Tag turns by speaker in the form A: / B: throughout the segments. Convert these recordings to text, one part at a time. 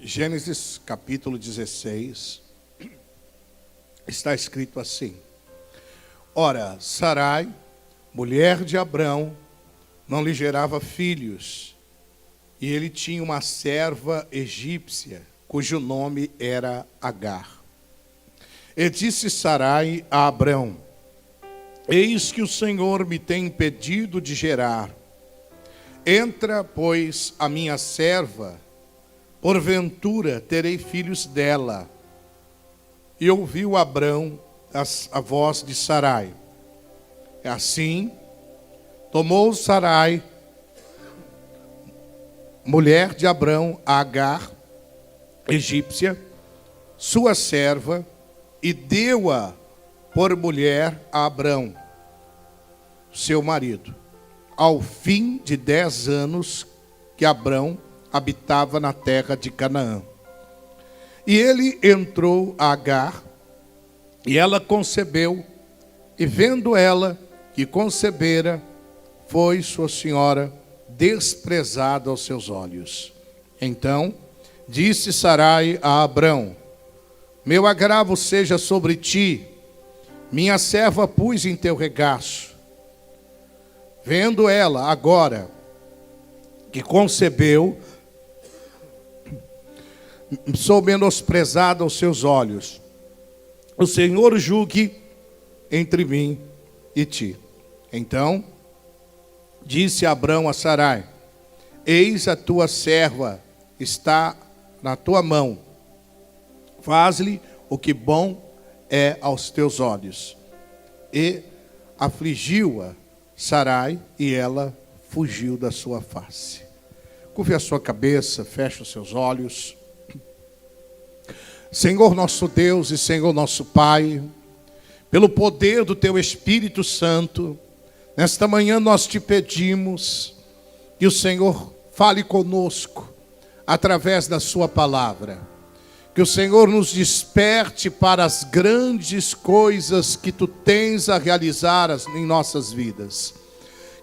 A: Gênesis capítulo 16, está escrito assim: Ora, Sarai, mulher de Abrão, não lhe gerava filhos, e ele tinha uma serva egípcia, cujo nome era Agar. E disse Sarai a Abrão: Eis que o Senhor me tem impedido de gerar. Entra, pois, a minha serva, porventura terei filhos dela. E ouviu Abrão a voz de Sarai. Assim, tomou Sarai, mulher de Abrão, a Agar, egípcia, sua serva, e deu-a por mulher a Abrão, seu marido, ao fim de 10 anos que Abrão habitava na terra de Canaã. E ele entrou a Agar, e ela concebeu, e vendo ela que concebera, foi sua senhora desprezada aos seus olhos. Então disse Sarai a Abrão: Meu agravo seja sobre ti, minha serva pus em teu regaço. Vendo ela agora que concebeu, sou menosprezada aos seus olhos. O Senhor julgue entre mim e ti. Então disse Abrão a Sarai: Eis a tua serva está na tua mão. Faz-lhe o que bom é aos teus olhos. E afligiu-a Sarai, e ela fugiu da sua face. Curve a sua cabeça, feche os seus olhos. Senhor nosso Deus e Senhor nosso Pai, pelo poder do Teu Espírito Santo, nesta manhã nós te pedimos que o Senhor fale conosco através da Sua palavra. Que o Senhor nos desperte para as grandes coisas que Tu tens a realizar em nossas vidas.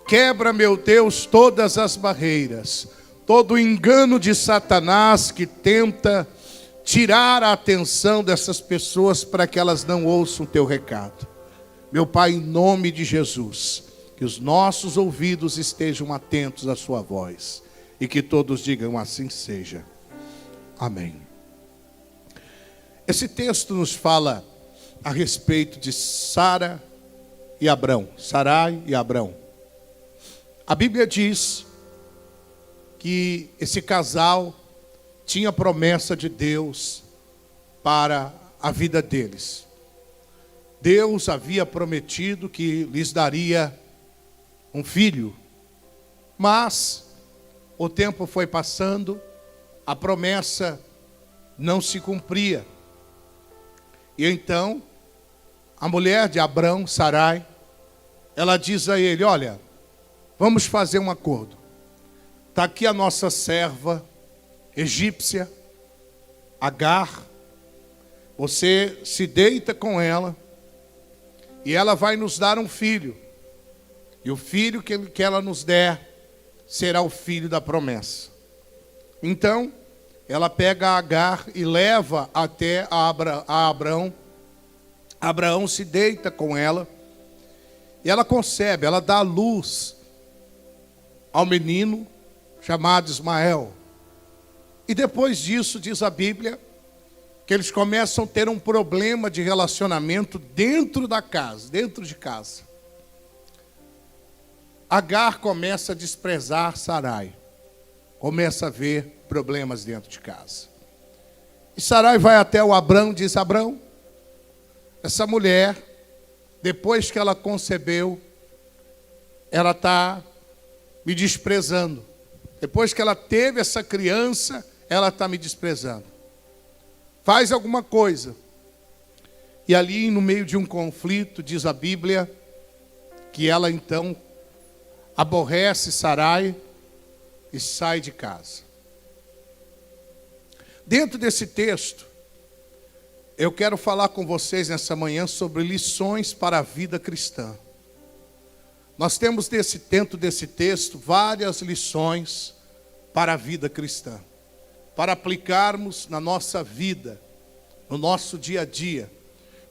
A: Quebra, meu Deus, todas as barreiras, todo o engano de Satanás que tenta tirar a atenção dessas pessoas para que elas não ouçam o Teu recado. Meu Pai, em nome de Jesus, que os nossos ouvidos estejam atentos à Sua voz e que todos digam assim seja. Amém. Esse texto nos fala a respeito de Sara e Abrão, Sarai e Abrão. A Bíblia diz que esse casal tinha promessa de Deus para a vida deles. Deus havia prometido que lhes daria um filho, mas o tempo foi passando, a promessa não se cumpria. E então, a mulher de Abrão, Sarai, ela diz a ele: Olha, vamos fazer um acordo. Está aqui a nossa serva egípcia, Agar. Você se deita com ela e ela vai nos dar um filho. E o filho que ela nos der será o filho da promessa. Então, ela pega a Agar e leva até a Abrão. Abraão se deita com ela. E ela concebe, ela dá luz ao menino chamado Ismael. E depois disso, diz a Bíblia, que eles começam a ter um problema de relacionamento dentro da casa, dentro de casa. Agar começa a desprezar Sarai. Começa a ver problemas dentro de casa. E Sarai vai até o Abrão e diz: Abrão, essa mulher, depois que ela concebeu, ela está me desprezando. Depois que ela teve essa criança, ela está me desprezando. Faz alguma coisa. E ali, no meio de um conflito, diz a Bíblia, que ela então aborrece Sarai e sai de casa. Dentro desse texto, eu quero falar com vocês nessa manhã sobre lições para a vida cristã. Nós temos dentro desse texto várias lições para a vida cristã. para aplicarmos na nossa vida, no nosso dia a dia.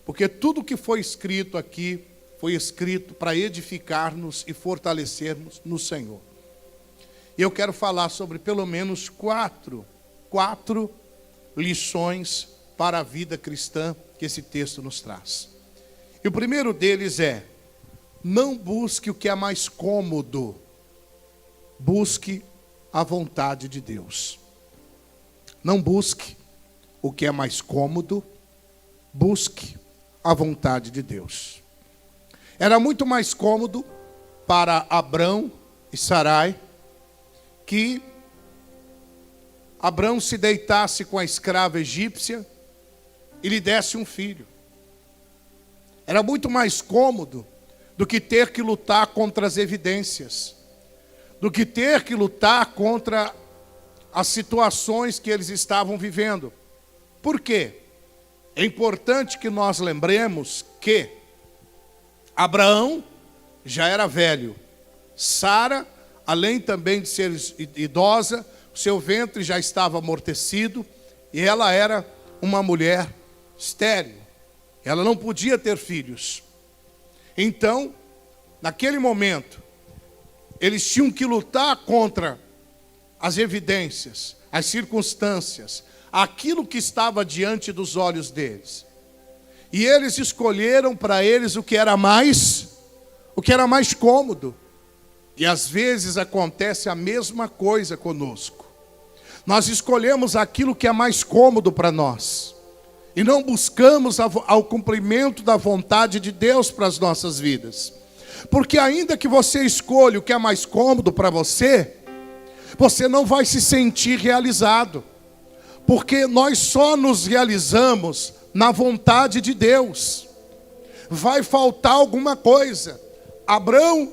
A: Porque tudo que foi escrito aqui, foi escrito para edificar-nos e fortalecermos no Senhor. E eu quero falar sobre pelo menos quatro lições para a vida cristã que esse texto nos traz. E o primeiro deles é: não busque o que é mais cômodo, busque a vontade de Deus. Não busque o que é mais cômodo, busque a vontade de Deus. Era muito mais cômodo para Abrão e Sarai que Abrão se deitasse com a escrava egípcia e lhe desse um filho. Era muito mais cômodo do que ter que lutar contra as evidências, do que ter que lutar contra as situações que eles estavam vivendo. Por quê? É importante que nós lembremos que Abraão já era velho. Sara, além também de ser idosa, o seu ventre já estava amortecido e ela era uma mulher estéril. Ela não podia ter filhos. Então, naquele momento, eles tinham que lutar contra as evidências, as circunstâncias, aquilo que estava diante dos olhos deles. E eles escolheram para eles o que era mais cômodo. E às vezes acontece a mesma coisa conosco. Nós escolhemos aquilo que é mais cômodo para nós. E não buscamos ao cumprimento da vontade de Deus para as nossas vidas. Porque ainda que você escolha o que é mais cômodo para você, você não vai se sentir realizado. Porque nós só nos realizamos na vontade de Deus. Vai faltar alguma coisa. Abrão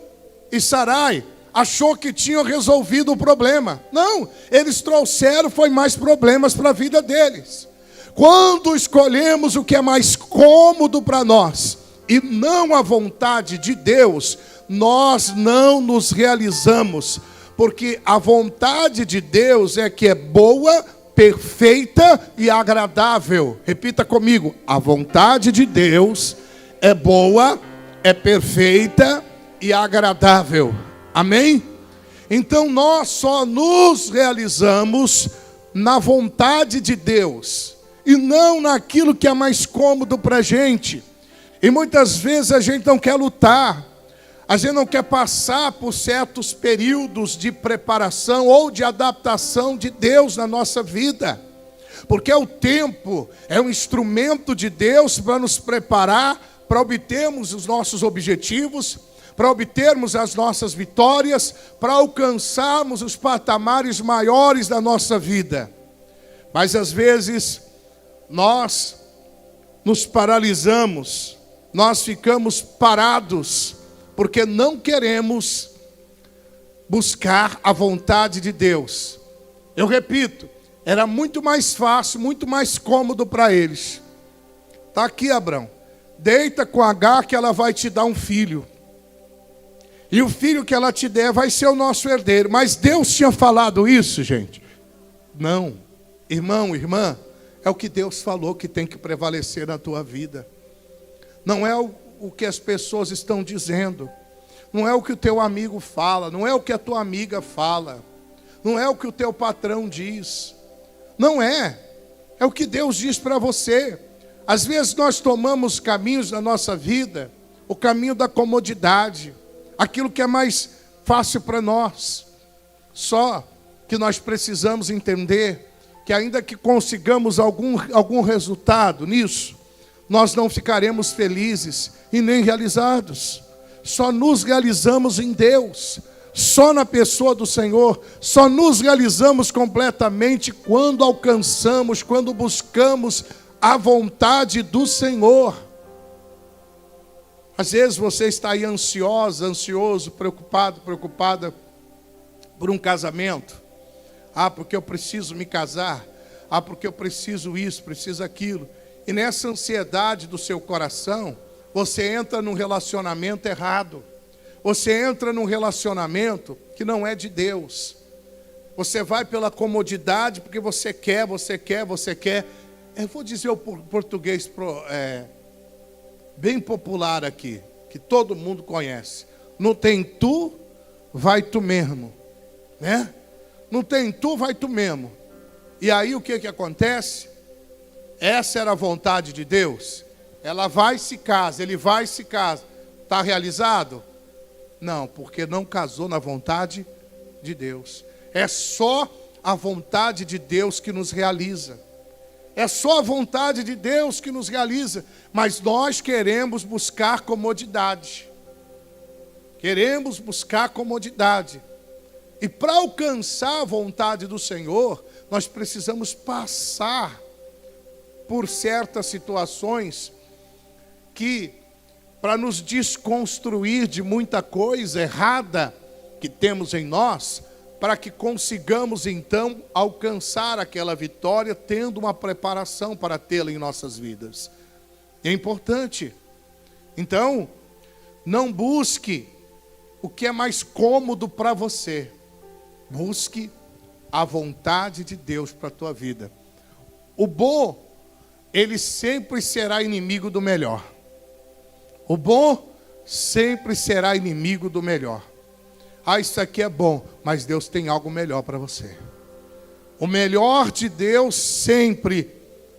A: e Sarai achou que tinham resolvido o problema. Não, eles trouxeram foi mais problemas para a vida deles. Quando escolhemos o que é mais cômodo para nós e não a vontade de Deus, nós não nos realizamos, porque a vontade de Deus é que é boa, perfeita e agradável. Repita comigo: a vontade de Deus é boa, é perfeita e agradável. Amém? Então nós só nos realizamos na vontade de Deus e não naquilo que é mais cômodo para a gente. E muitas vezes a gente não quer lutar, a gente não quer passar por certos períodos de preparação ou de adaptação de Deus na nossa vida. Porque o tempo é um instrumento de Deus para nos preparar, para obtermos os nossos objetivos, para obtermos as nossas vitórias, para alcançarmos os patamares maiores da nossa vida. Mas às vezes nós nos paralisamos, nós ficamos parados, porque não queremos buscar a vontade de Deus. Eu repito, era muito mais fácil, muito mais cômodo para eles. Está aqui, Abrão, deita com Agar que ela vai te dar um filho. E o filho que ela te der vai ser o nosso herdeiro. Mas Deus tinha falado isso, gente? Não. Irmão, irmã, é o que Deus falou que tem que prevalecer na tua vida. Não é o que as pessoas estão dizendo. Não é o que o teu amigo fala. Não é o que a tua amiga fala. Não é o que o teu patrão diz. Não é. É o que Deus diz para você. Às vezes nós tomamos caminhos na nossa vida, o caminho da comodidade, aquilo que é mais fácil para nós. Só que nós precisamos entender que ainda que consigamos algum resultado nisso, nós não ficaremos felizes e nem realizados. Só nos realizamos em Deus, só na pessoa do Senhor. Só nos realizamos completamente quando alcançamos, quando buscamos a vontade do Senhor. Às vezes você está aí ansiosa, ansioso, preocupado, preocupada por um casamento. Ah, porque eu preciso me casar. Ah, porque eu preciso isso, preciso aquilo. E nessa ansiedade do seu coração, você entra num relacionamento errado. Você entra num relacionamento que não é de Deus. Você vai pela comodidade, porque você quer. Eu vou dizer o português bem popular aqui, que todo mundo conhece. Não tem tu, vai tu mesmo, né? Não tem tu, vai tu mesmo. E aí o que acontece? Essa era a vontade de Deus. Ela vai e se casa, ele vai e se casa. Está realizado? Não, porque não casou na vontade de Deus. É só a vontade de Deus que nos realiza. É só a vontade de Deus que nos realiza. Mas nós queremos buscar comodidade. Queremos buscar comodidade. E para alcançar a vontade do Senhor, nós precisamos passar por certas situações que, para nos desconstruir de muita coisa errada que temos em nós, para que consigamos então alcançar aquela vitória, tendo uma preparação para tê-la em nossas vidas. É importante. Então, não busque o que é mais cômodo para você. Busque a vontade de Deus para a tua vida. O bom, ele sempre será inimigo do melhor. O bom sempre será inimigo do melhor. Ah, isso aqui é bom, mas Deus tem algo melhor para você. O melhor de Deus sempre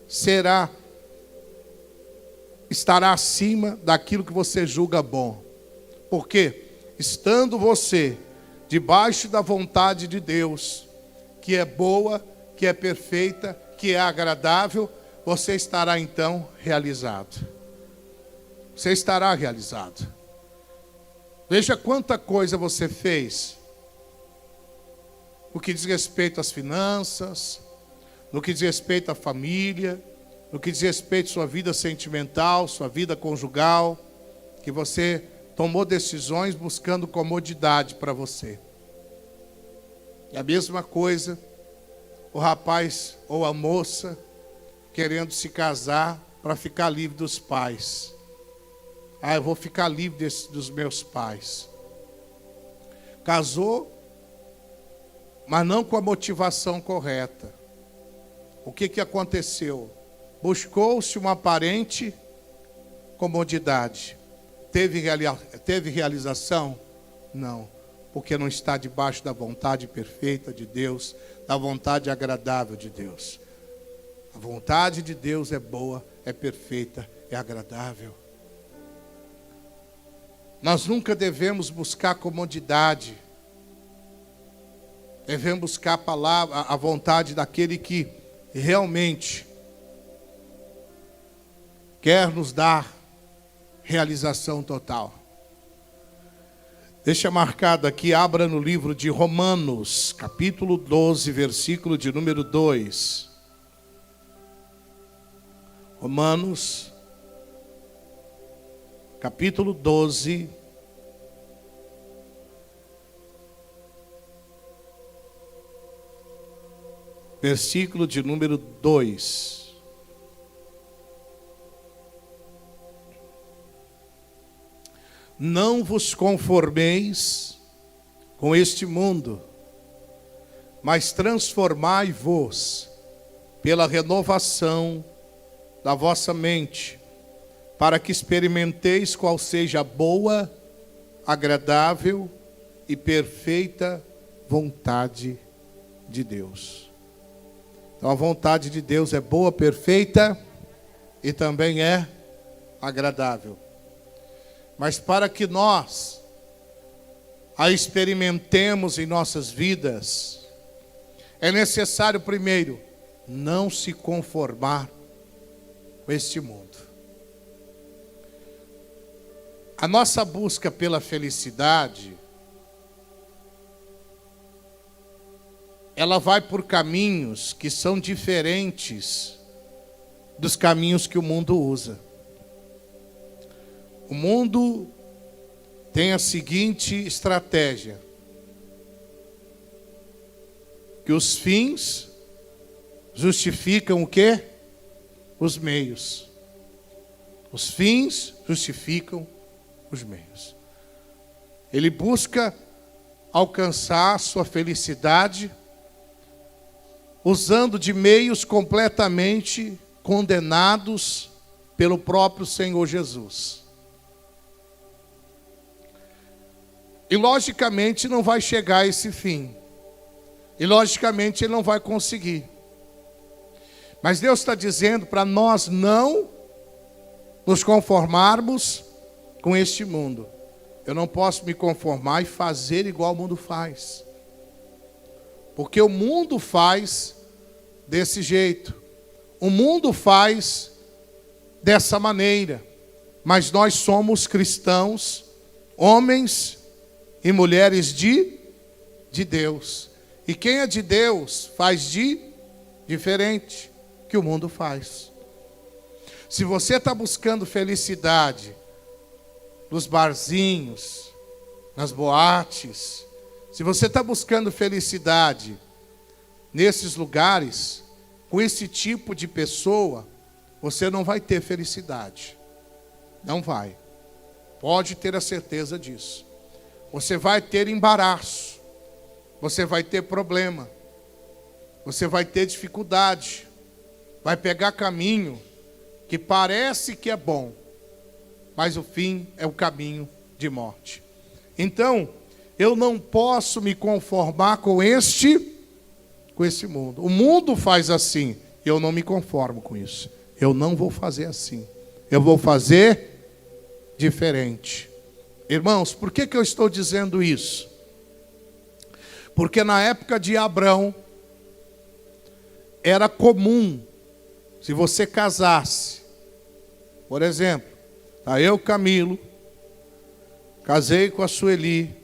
A: estará acima daquilo que você julga bom. Porque, estando você debaixo da vontade de Deus, que é boa, que é perfeita, que é agradável, você estará então realizado. Você estará realizado. Veja quanta coisa você fez. No que diz respeito às finanças, no que diz respeito à família, no que diz respeito à sua vida sentimental, sua vida conjugal, que você tomou decisões buscando comodidade para você. E a mesma coisa, o rapaz ou a moça querendo se casar para ficar livre dos pais. Ah, eu vou ficar livre dos meus pais. Casou, mas não com a motivação correta. O que aconteceu? Buscou-se uma aparente comodidade. Teve realização? Não, porque não está debaixo da vontade perfeita de Deus, da vontade agradável de Deus. A vontade de Deus é boa, é perfeita, é agradável. Nós nunca devemos buscar comodidade. Devemos buscar a vontade daquele que realmente quer nos dar realização total. Deixa marcado aqui, abra no livro de Romanos, capítulo 12, versículo de número 2. Romanos, capítulo 12, versículo de número 2. Não vos conformeis com este mundo, mas transformai-vos pela renovação da vossa mente, para que experimenteis qual seja a boa, agradável e perfeita vontade de Deus. Então a vontade de Deus é boa, perfeita e também é agradável. Mas para que nós a experimentemos em nossas vidas, é necessário primeiro não se conformar com este mundo. A nossa busca pela felicidade, ela vai por caminhos que são diferentes dos caminhos que o mundo usa. O mundo tem a seguinte estratégia: que os fins justificam o quê? Os meios. Os fins justificam os meios. Ele busca alcançar a sua felicidade usando de meios completamente condenados pelo próprio Senhor Jesus. E logicamente não vai chegar a esse fim. E logicamente ele não vai conseguir. Mas Deus está dizendo para nós não nos conformarmos com este mundo. Eu não posso me conformar e fazer igual o mundo faz. Porque o mundo faz desse jeito. O mundo faz dessa maneira. Mas nós somos cristãos, homens e mulheres de Deus. E quem é de Deus faz diferente que o mundo faz. Se você está buscando felicidade nos barzinhos, nas boates, se você está buscando felicidade nesses lugares, com esse tipo de pessoa, você não vai ter felicidade. Não vai. Pode ter a certeza disso. Você vai ter embaraço. Você vai ter problema. Você vai ter dificuldade. Vai pegar caminho que parece que é bom, mas o fim é o caminho de morte. Então, eu não posso me conformar com esse mundo. O mundo faz assim, eu não me conformo com isso. Eu não vou fazer assim. Eu vou fazer diferente. Irmãos, por que eu estou dizendo isso? Porque na época de Abrão, era comum, se você casasse, por exemplo, eu, Camilo, casei com a Sueli,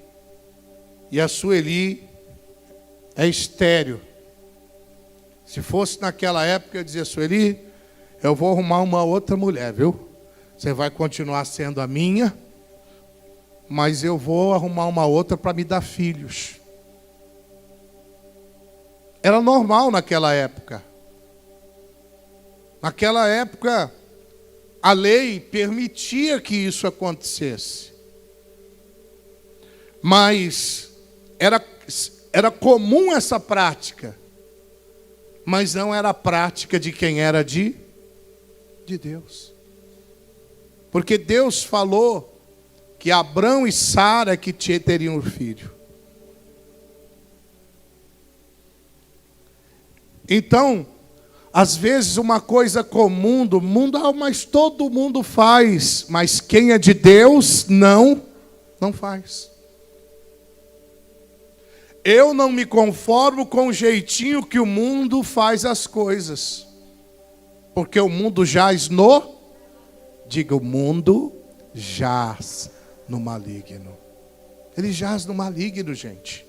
A: e a Sueli é estéril. Se fosse naquela época, eu dizia: Sueli, eu vou arrumar uma outra mulher, viu? Você vai continuar sendo a minha, mas eu vou arrumar uma outra para me dar filhos. Era normal naquela época. Naquela época, a lei permitia que isso acontecesse. Mas era comum essa prática. Mas não era a prática de quem era de Deus. Porque Deus falou que Abrão e Sara que teriam um filho. Então, às vezes uma coisa comum do mundo, mas todo mundo faz. Mas quem é de Deus, não faz. Eu não me conformo com o jeitinho que o mundo faz as coisas. Porque o mundo jaz diga, o mundo jaz no maligno. Ele jaz no maligno, gente.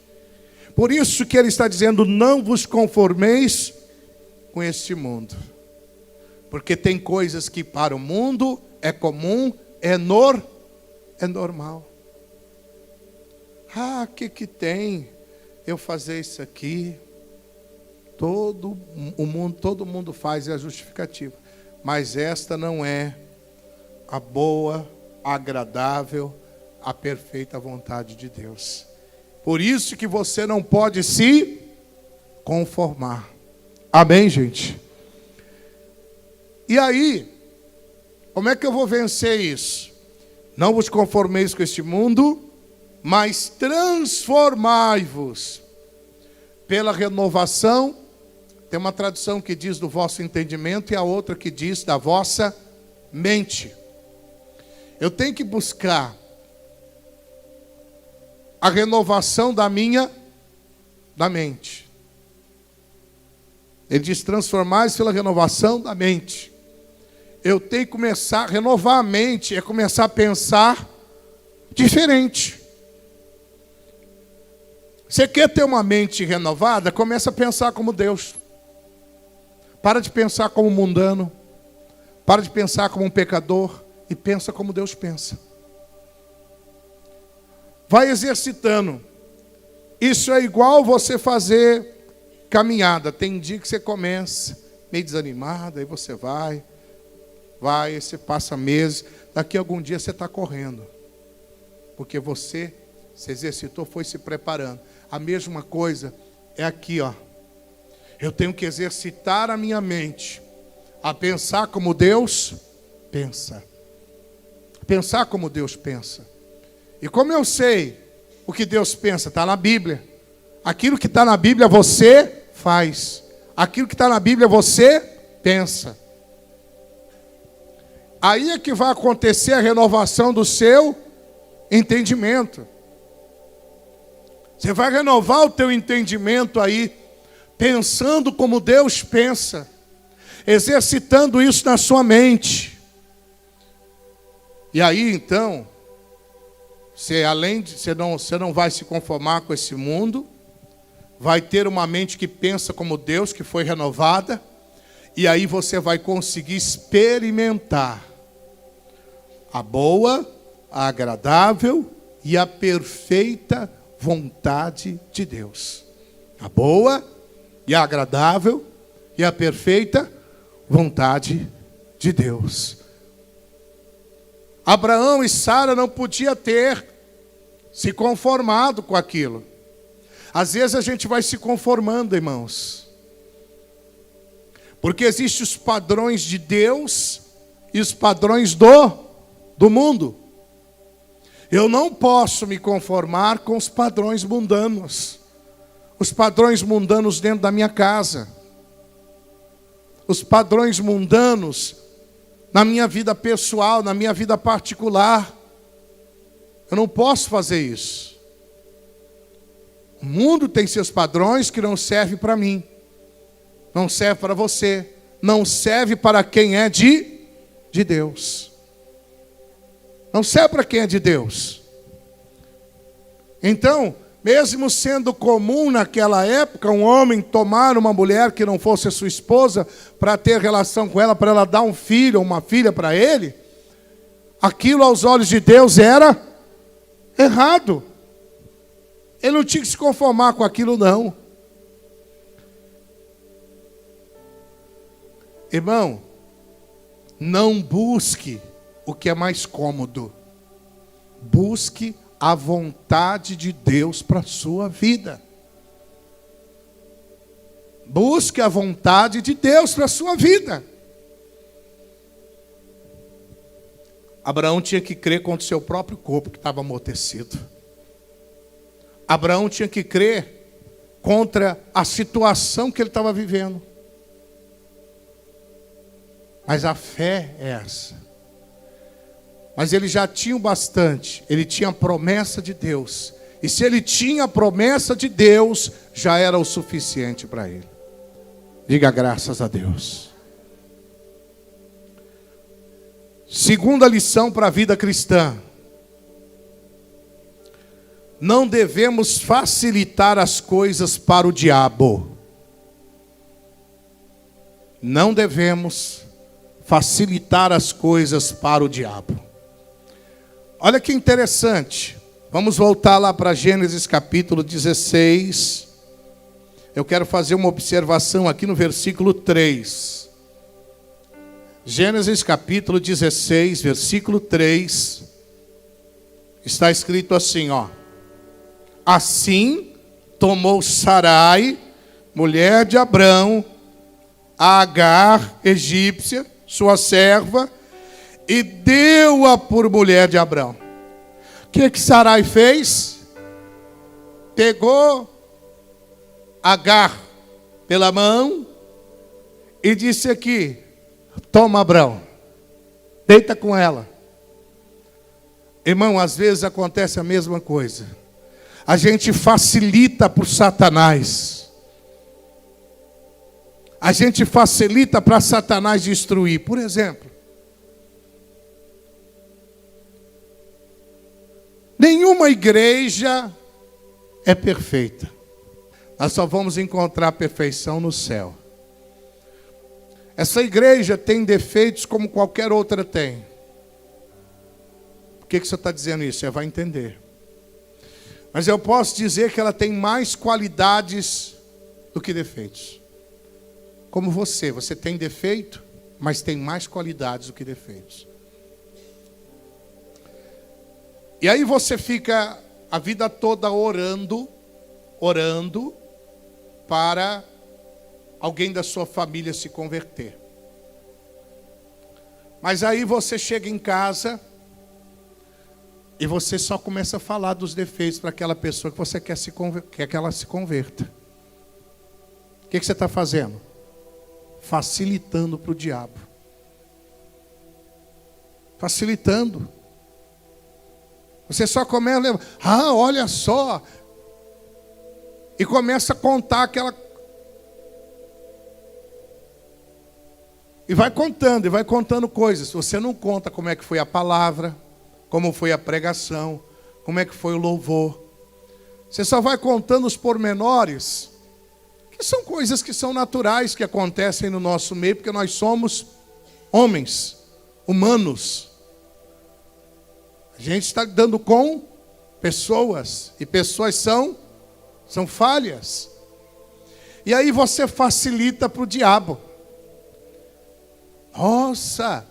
A: Por isso que ele está dizendo: não vos conformeis com este mundo. Porque tem coisas que para o mundo é comum, é normal. Que tem eu fazer isso aqui? Todo mundo faz, é a justificativa. Mas esta não é a boa, agradável, a perfeita vontade de Deus. Por isso que você não pode se conformar. Amém, gente? E aí, como é que eu vou vencer isso? Não vos conformeis com este mundo, mas transformai-vos pela renovação. Tem uma tradução que diz do vosso entendimento e a outra que diz da vossa mente. Eu tenho que buscar a renovação da mente. Ele diz: transformar-se pela renovação da mente. Eu tenho que começar a renovar a mente, é começar a pensar diferente. Você quer ter uma mente renovada? Começa a pensar como Deus. Para de pensar como mundano. Para de pensar como um pecador. E pensa como Deus pensa. Vai exercitando. Isso é igual você fazer caminhada. Tem dia que você começa meio desanimado, aí você vai, você passa meses. Daqui a algum dia você está correndo. Porque você se exercitou, foi se preparando. A mesma coisa é aqui, ó. Eu tenho que exercitar a minha mente a pensar como Deus pensa. Pensar como Deus pensa. E como eu sei o que Deus pensa? Está na Bíblia. Aquilo que está na Bíblia você faz. Aquilo que está na Bíblia você pensa. Aí é que vai acontecer a renovação do seu entendimento. Você vai renovar o teu entendimento aí, pensando como Deus pensa, exercitando isso na sua mente. E aí então, você não vai se conformar com esse mundo, vai ter uma mente que pensa como Deus, que foi renovada, e aí você vai conseguir experimentar a boa, a agradável e a perfeita vontade de Deus. A boa e a agradável e a perfeita vontade de Deus. Abraão e Sara não podiam ter se conformado com aquilo. Às vezes a gente vai se conformando, irmãos. Porque existem os padrões de Deus e os padrões do mundo. Eu não posso me conformar com os padrões mundanos. Os padrões mundanos dentro da minha casa. Os padrões mundanos na minha vida pessoal, na minha vida particular. Eu não posso fazer isso. O mundo tem seus padrões que não servem para mim. Não serve para você. Não serve para quem é de Deus. Não serve para quem é de Deus. Então, mesmo sendo comum naquela época um homem tomar uma mulher que não fosse a sua esposa para ter relação com ela, para ela dar um filho ou uma filha para ele, aquilo aos olhos de Deus era errado. Ele não tinha que se conformar com aquilo, não. Irmão, não busque o que é mais cômodo. Busque a vontade de Deus para a sua vida. Busque a vontade de Deus para a sua vida. Abraão tinha que crer contra o seu próprio corpo que estava amortecido. Abraão tinha que crer contra a situação que ele estava vivendo. Mas a fé é essa. Mas ele já tinha o bastante. Ele tinha a promessa de Deus. E se ele tinha a promessa de Deus, já era o suficiente para ele. Diga graças a Deus. Segunda lição para a vida cristã. Não devemos facilitar as coisas para o diabo. Não devemos facilitar as coisas para o diabo. Olha que interessante. Vamos voltar lá para Gênesis capítulo 16. Eu quero fazer uma observação aqui no versículo 3. Gênesis capítulo 16, versículo 3. Está escrito assim, ó. Assim tomou Sarai, mulher de Abrão, a Agar, egípcia, sua serva, e deu-a por mulher de Abrão. O que Sarai fez? Pegou Agar pela mão e disse aqui, toma Abrão, deita com ela. Irmão, às vezes acontece a mesma coisa. A gente facilita para o Satanás. A gente facilita para Satanás destruir. Por exemplo, nenhuma igreja é perfeita. Nós só vamos encontrar perfeição no céu. Essa igreja tem defeitos como qualquer outra tem. Por que você está dizendo isso? Você vai entender. Mas eu posso dizer que ela tem mais qualidades do que defeitos. Como você tem defeito, mas tem mais qualidades do que defeitos. E aí você fica a vida toda orando para alguém da sua família se converter. Mas aí você chega em casa e você só começa a falar dos defeitos para aquela pessoa que você quer que ela se converta. O que você está fazendo? Facilitando para o diabo. Facilitando. Você só começa a levar, olha só. E começa a contar aquela. E vai contando coisas. Você não conta como é que foi a palavra, como foi a pregação, como é que foi o louvor. Você só vai contando os pormenores, que são coisas que são naturais, que acontecem no nosso meio, porque nós somos homens, humanos. A gente está lidando com pessoas, e pessoas são falhas. E aí você facilita para o diabo. Nossa,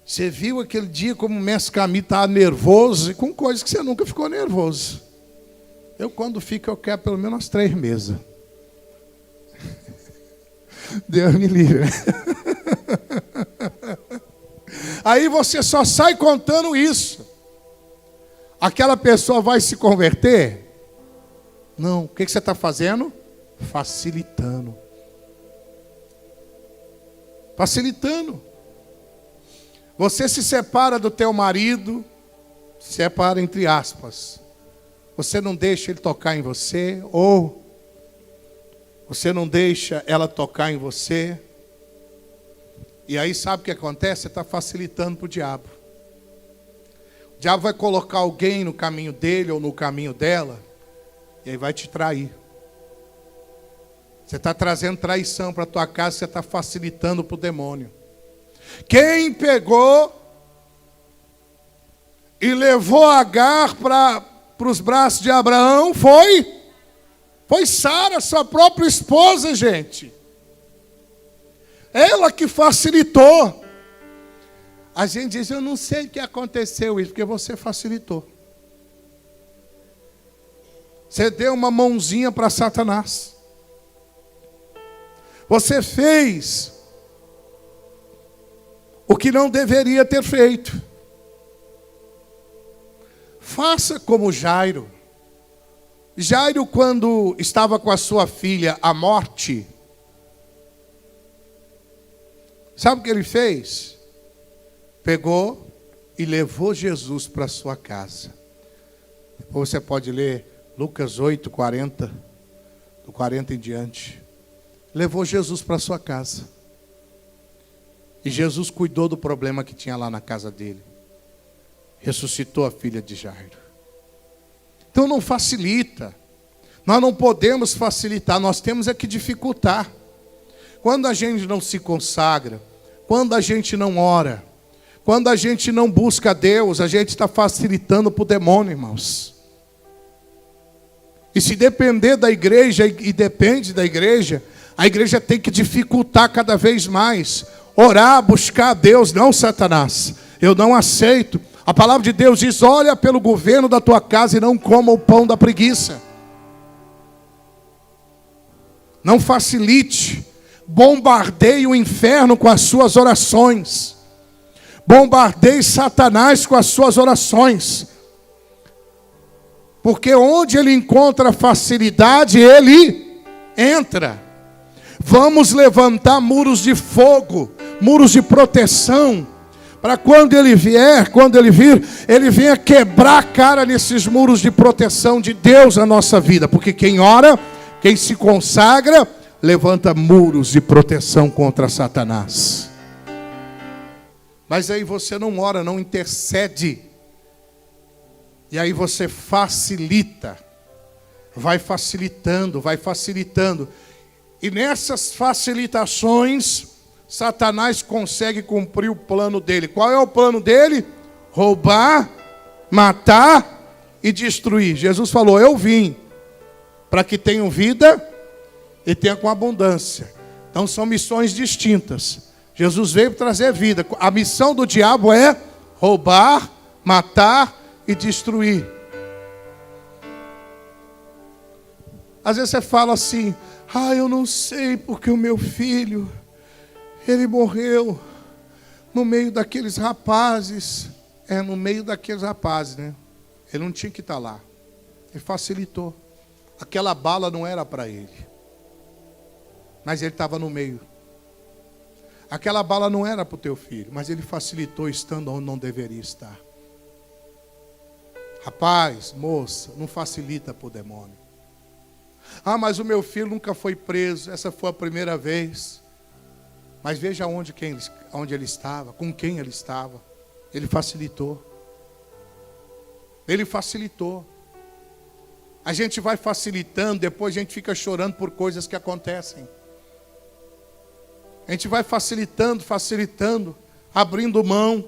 A: você viu aquele dia como o mestre Camilo estava nervoso, e com coisas que você nunca ficou nervoso. Eu quando fico, eu quero pelo menos umas 3 mesas. Deus me livre. Aí você só sai contando isso. Aquela pessoa vai se converter? Não. O que você está fazendo? Facilitando. Facilitando. Você se separa do teu marido, separa entre aspas. Você não deixa ele tocar em você, ou você não deixa ela tocar em você. E aí sabe o que acontece? Você está facilitando para o diabo. O diabo vai colocar alguém no caminho dele ou no caminho dela, e aí vai te trair. Você está trazendo traição para a tua casa, você está facilitando para o demônio. Quem pegou e levou Agar para os braços de Abraão foi Sara, sua própria esposa, gente. Ela que facilitou. A gente diz, eu não sei o que aconteceu isso, porque você facilitou. Você deu uma mãozinha para Satanás. Você fez o que não deveria ter feito. Faça como Jairo. Jairo, quando estava com a sua filha à morte, sabe o que ele fez? Pegou e levou Jesus para sua casa. Depois você pode ler Lucas 8, 40, do 40 em diante. Levou Jesus para sua casa. E Jesus cuidou do problema que tinha lá na casa dele. Ressuscitou a filha de Jairo. Então não facilita. Nós não podemos facilitar, nós temos é que dificultar. Quando a gente não se consagra, quando a gente não ora, quando a gente não busca Deus, a gente está facilitando para o demônio, irmãos. E se depender da igreja, e depende da igreja, a igreja tem que dificultar cada vez mais. Orar, buscar a Deus, não Satanás. Eu não aceito. A palavra de Deus diz, olha pelo governo da tua casa e não coma o pão da preguiça. Não facilite. Bombardeie o inferno com as suas orações. Bombardeie Satanás com as suas orações. Porque onde ele encontra facilidade, ele entra. Vamos levantar muros de fogo, muros de proteção, para quando ele vier, quando ele vir, ele venha quebrar a cara nesses muros de proteção de Deus na nossa vida. Porque quem ora, quem se consagra, levanta muros de proteção contra Satanás. Mas aí você não ora, não intercede. E aí você facilita. Vai facilitando, vai facilitando. E nessas facilitações, Satanás consegue cumprir o plano dele. Qual é o plano dele? Roubar, matar e destruir. Jesus falou, eu vim para que tenham vida e tenham com abundância. Então são missões distintas. Jesus veio para trazer vida. A missão do diabo é roubar, matar e destruir. Às vezes você fala assim, Eu não sei porque o meu filho, ele morreu no meio daqueles rapazes. No meio daqueles rapazes, né? Ele não tinha que estar lá. Ele facilitou. Aquela bala não era para ele. Mas ele estava no meio. Aquela bala não era para o teu filho, mas ele facilitou estando onde não deveria estar. Rapaz, moça, não facilita para o demônio. Mas o meu filho nunca foi preso. Essa foi a primeira vez. Mas veja onde ele estava, com quem ele estava. Ele facilitou. Ele facilitou. A gente vai facilitando, depois a gente fica chorando por coisas que acontecem. A gente vai facilitando, abrindo mão.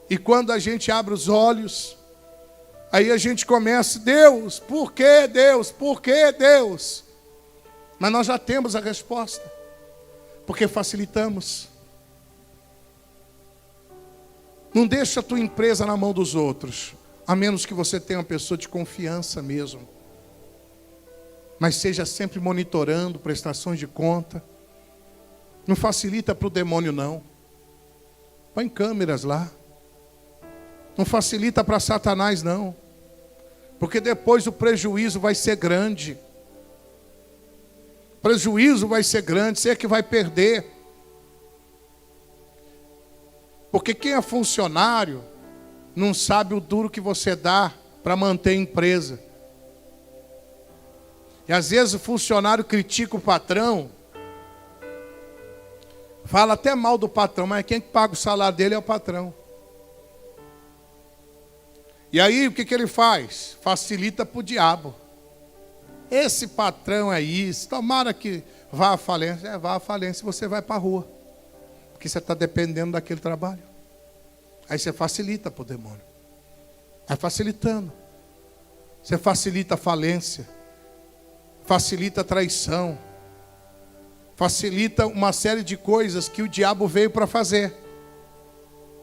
A: E quando a gente abre os olhos, aí a gente começa, Deus, por que Deus? Por que Deus? Mas nós já temos a resposta. Porque facilitamos. Não deixa a tua empresa na mão dos outros, a menos que você tenha uma pessoa de confiança mesmo. Mas seja sempre monitorando, prestações de conta. Não facilita para o demônio, não. Põe câmeras lá. Não facilita para Satanás, não. Porque depois o prejuízo vai ser grande. O prejuízo vai ser grande, você é que vai perder. Porque quem é funcionário não sabe o duro que você dá para manter a empresa. E às vezes o funcionário critica o patrão, fala até mal do patrão, mas quem paga o salário dele é o patrão. E aí o que ele faz? Facilita para o diabo. Esse patrão é isso, tomara que vá à falência. Vá à falência, você vai para a rua. Porque você está dependendo daquele trabalho. Aí você facilita para o demônio. Vai facilitando. Você facilita a falência. Facilita a traição. Facilita uma série de coisas que o diabo veio para fazer.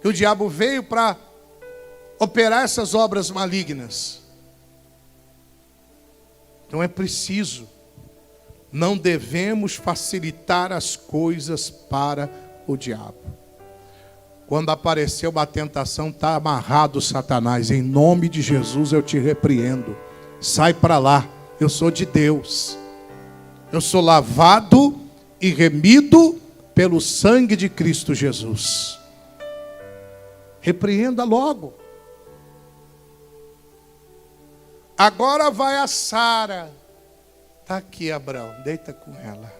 A: Que o diabo veio para operar essas obras malignas. Então é preciso. Não devemos facilitar as coisas para o diabo. Quando aparecer uma tentação, está amarrado Satanás. Em nome de Jesus eu te repreendo. Sai para lá. Eu sou de Deus. Eu sou lavado e remido pelo sangue de Cristo Jesus. Repreenda logo. Agora vai a Sara. Está aqui, Abraão. Deita com ela.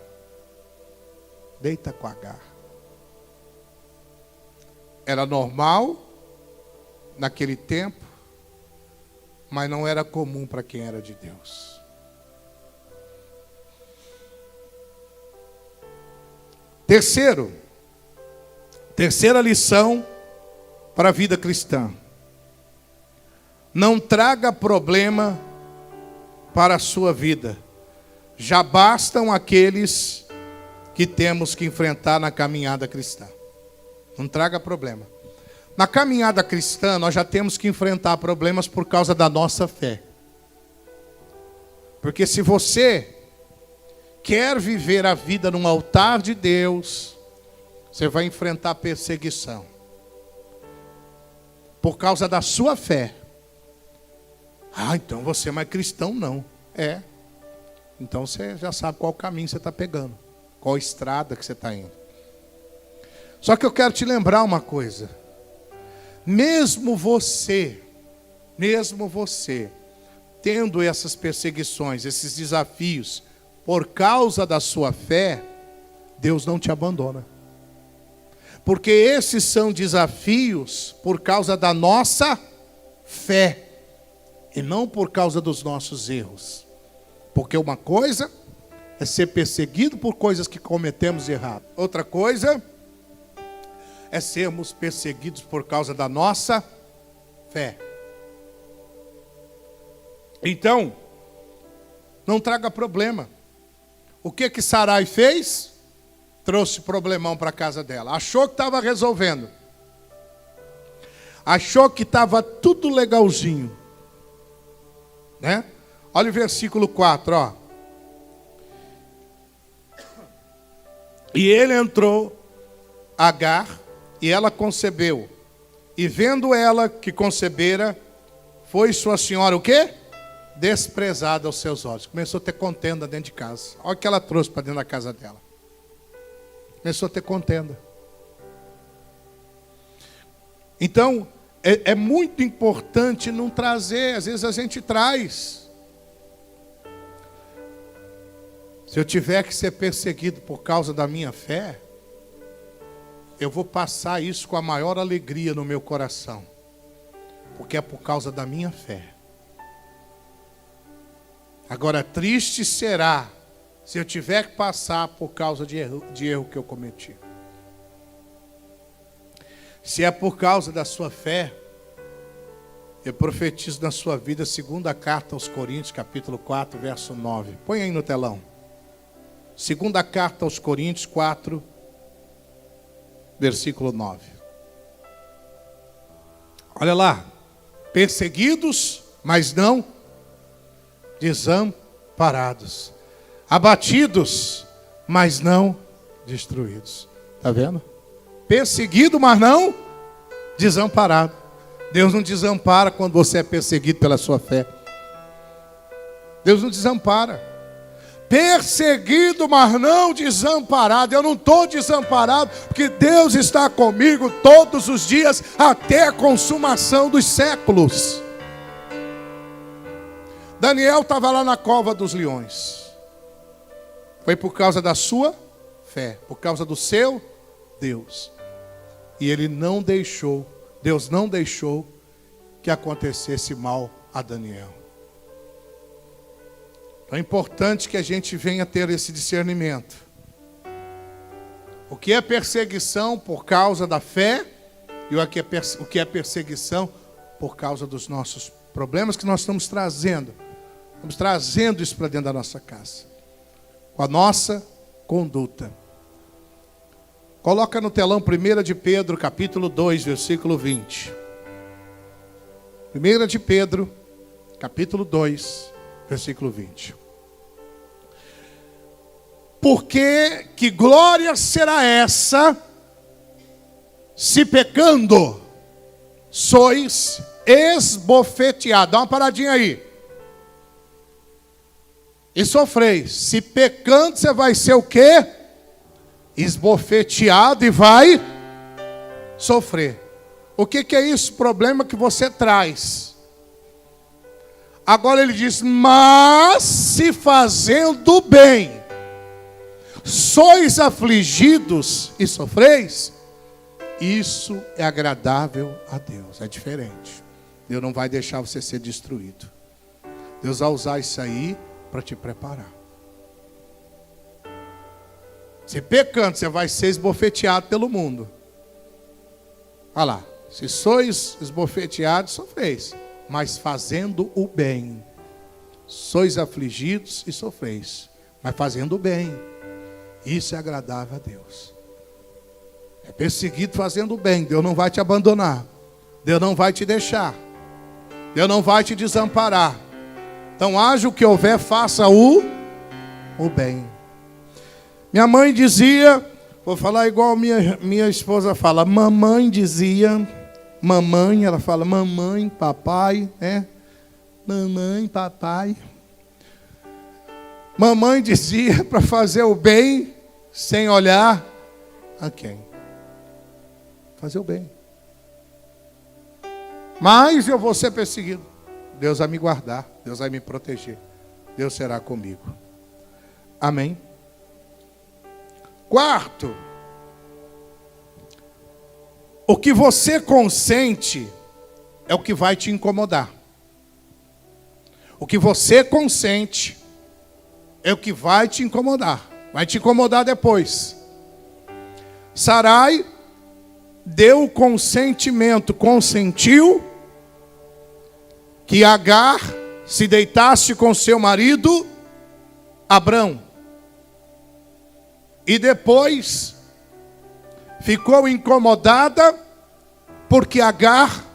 A: Deita com Agar. Era normal naquele tempo, mas não era comum para quem era de Deus. Terceira lição para a vida cristã. Não traga problema para a sua vida. Já bastam aqueles que temos que enfrentar na caminhada cristã. Não traga problema. Na caminhada cristã, nós já temos que enfrentar problemas por causa da nossa fé. Porque se você quer viver a vida num altar de Deus, você vai enfrentar perseguição. Por causa da sua fé. Então você é mais cristão? Não. Então você já sabe qual caminho você está pegando. Qual estrada que você está indo. Só que eu quero te lembrar uma coisa. Mesmo você, tendo essas perseguições, esses desafios, por causa da sua fé, Deus não te abandona. Porque esses são desafios por causa da nossa fé. E não por causa dos nossos erros. Porque uma coisa é ser perseguido por coisas que cometemos errado. Outra coisa é sermos perseguidos por causa da nossa fé. Então, não traga problema. O que Sarai fez? Trouxe problemão para a casa dela. Achou que estava resolvendo. Achou que estava tudo legalzinho. Né? Olha o versículo 4, ó. E ele entrou, Agar, e ela concebeu. E vendo ela que concebera, foi sua senhora o quê? Desprezada aos seus olhos. Começou a ter contenda dentro de casa. Olha o que ela trouxe para dentro da casa dela. Começou a ter contenda. Então, é muito importante não trazer. Às vezes a gente traz. Se eu tiver que ser perseguido por causa da minha fé, eu vou passar isso com a maior alegria no meu coração. Porque é por causa da minha fé. Agora, triste será se eu tiver que passar por causa de erro que eu cometi. Se é por causa da sua fé, eu profetizo na sua vida, segunda carta aos Coríntios, capítulo 4, verso 9. Põe aí no telão. Segunda carta aos Coríntios 4, versículo 9. Olha lá. Perseguidos, mas não desamparados. Abatidos, mas não destruídos. Está vendo? Perseguido, mas não desamparado. Deus não desampara quando você é perseguido pela sua fé. Deus não desampara. Perseguido, mas não desamparado. Eu não estou desamparado, porque Deus está comigo todos os dias, até a consumação dos séculos. Daniel estava lá na cova dos leões. Foi por causa da sua fé, por causa do seu Deus. E ele não deixou, Deus não deixou que acontecesse mal a Daniel. Então é importante que a gente venha ter esse discernimento. O que é perseguição por causa da fé e o que é perseguição por causa dos nossos problemas que nós estamos trazendo. Estamos trazendo isso para dentro da nossa casa. Com a nossa conduta. Coloca no telão 1 de Pedro, capítulo 2, versículo 20. 1 de Pedro, capítulo 2, versículo 20. Porque que glória será essa, se pecando, sois esbofeteados. Dá uma paradinha aí. E sofreis. Se pecando, você vai ser o quê? Esbofeteado e vai sofrer. O que é isso? Problema que você traz. Agora ele diz, mas se fazendo bem, sois afligidos e sofreis, isso é agradável a Deus. É diferente. Deus não vai deixar você ser destruído. Deus vai usar isso aí para te preparar. Se pecando, você vai ser esbofeteado pelo mundo. Olha lá. Se sois esbofeteados, sofreis. Mas fazendo o bem. Sois afligidos e sofreis. Mas fazendo o bem. Isso é agradável a Deus. É perseguido fazendo o bem. Deus não vai te abandonar. Deus não vai te deixar. Deus não vai te desamparar. Então haja o que houver, faça o bem. Minha mãe dizia, vou falar igual minha esposa fala, mamãe dizia, mamãe, ela fala mamãe, papai, né? Mamãe, papai. Mamãe dizia para fazer o bem sem olhar a quem. Fazer o bem. Mas eu vou ser perseguido. Deus vai me guardar, Deus vai me proteger. Deus será comigo. Amém. Quarto, o que você consente é o que vai te incomodar. O que você consente é o que vai te incomodar. Vai te incomodar depois. Sarai deu o consentimento, consentiu que Agar se deitasse com seu marido Abrão. E depois ficou incomodada porque Agar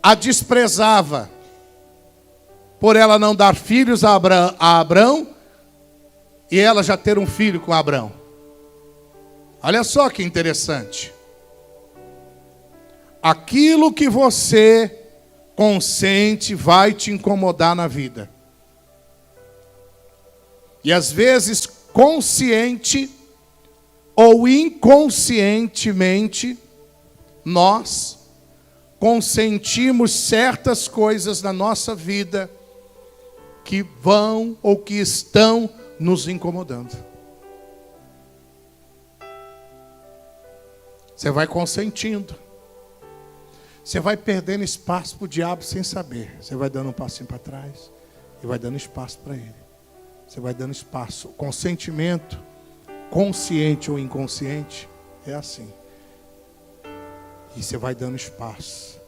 A: a desprezava. Por ela não dar filhos a Abrão e ela já ter um filho com Abrão. Olha só que interessante. Aquilo que você consente vai te incomodar na vida. E às vezes, consciente ou inconscientemente, nós consentimos certas coisas na nossa vida que vão ou que estão nos incomodando. Você vai consentindo. Você vai perdendo espaço para o diabo sem saber. Você vai dando um passinho para trás e vai dando espaço para ele. Você vai dando espaço. O consentimento, consciente ou inconsciente, é assim. E você vai dando espaço.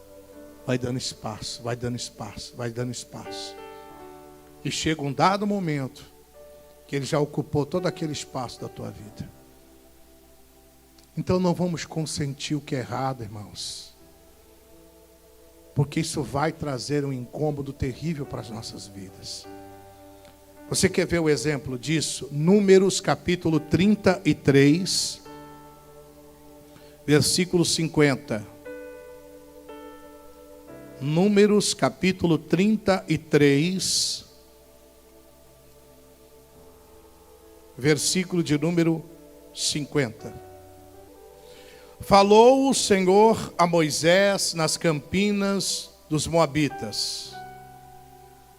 A: Vai dando espaço, vai dando espaço, vai dando espaço. E chega um dado momento que ele já ocupou todo aquele espaço da tua vida. Então não vamos consentir o que é errado, irmãos. Porque isso vai trazer um incômodo terrível para as nossas vidas. Você quer ver o exemplo disso? Números capítulo 33, versículo 50. Números capítulo 33, versículo de número 50. Falou o Senhor a Moisés nas campinas dos Moabitas,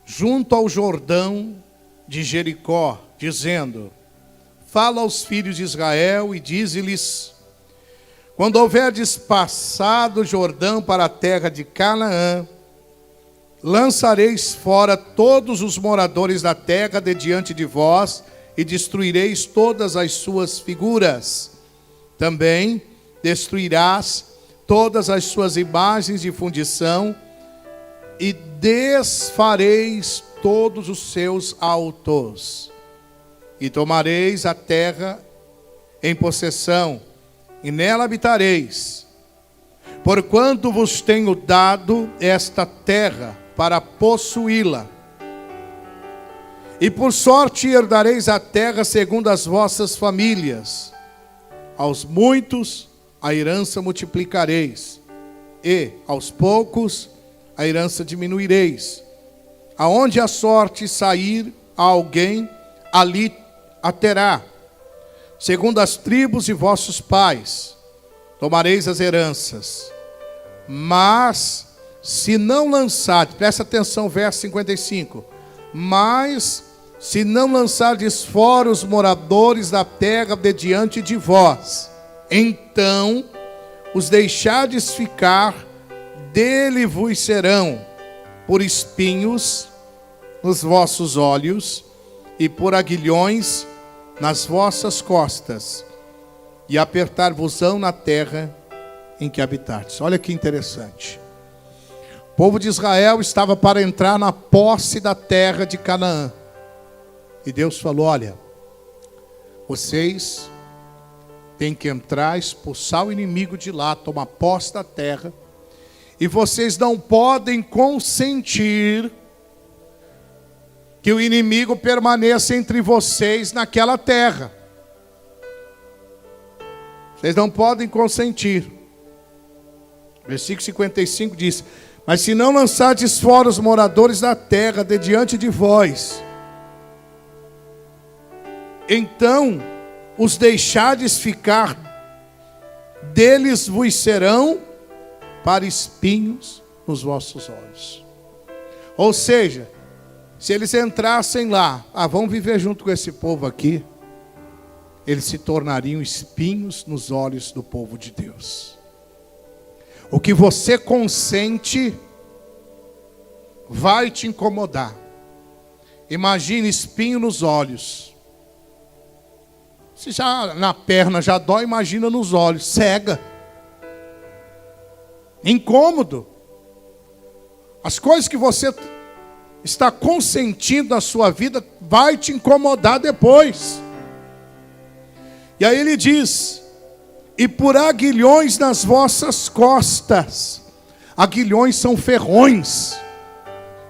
A: junto ao Jordão de Jericó, dizendo: fala aos filhos de Israel e dize-lhes: quando houverdes passado o Jordão para a terra de Canaã, lançareis fora todos os moradores da terra de diante de vós e destruireis todas as suas figuras. Também destruirás todas as suas imagens de fundição e desfareis todos os seus altos. E tomareis a terra em possessão, e nela habitareis. Porquanto vos tenho dado esta terra para possuí-la. E por sorte herdareis a terra segundo as vossas famílias. Aos muitos a herança multiplicareis, e aos poucos a herança diminuireis. Aonde a sorte sair a alguém, ali a terá. Segundo as tribos de vossos pais, tomareis as heranças. Mas, se não lançardes, presta atenção, verso 55. Mas, se não lançardes fora os moradores da terra de diante de vós, então os deixardes ficar, dele vos serão por espinhos nos vossos olhos e por aguilhões nas vossas costas, e apertar-vos-ão na terra em que habitardes. Olha que interessante. O povo de Israel estava para entrar na posse da terra de Canaã. E Deus falou: olha, vocês têm que entrar, expulsar o inimigo de lá, tomar posse da terra. E vocês não podem consentir que o inimigo permaneça entre vocês naquela terra. Vocês não podem consentir. Versículo 55 diz: mas se não lançardes fora os moradores da terra de diante de vós, então os deixardes ficar, deles vos serão para espinhos nos vossos olhos. Ou seja, se eles entrassem lá, vão viver junto com esse povo aqui, eles se tornariam espinhos nos olhos do povo de Deus. O que você consente vai te incomodar. Imagine espinho nos olhos. Se já na perna já dói, imagina nos olhos, cega. Incômodo. As coisas que você está consentindo na sua vida vai te incomodar depois. E aí ele diz: e por aguilhões nas vossas costas. Aguilhões são ferrões.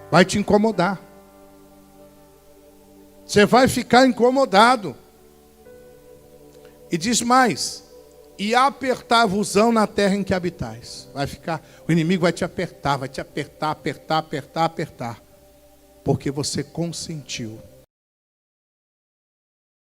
A: Vai te incomodar. Você vai ficar incomodado. E diz mais: e apertar-vos-ão na terra em que habitais. Vai ficar, o inimigo vai te apertar, apertar, porque você consentiu.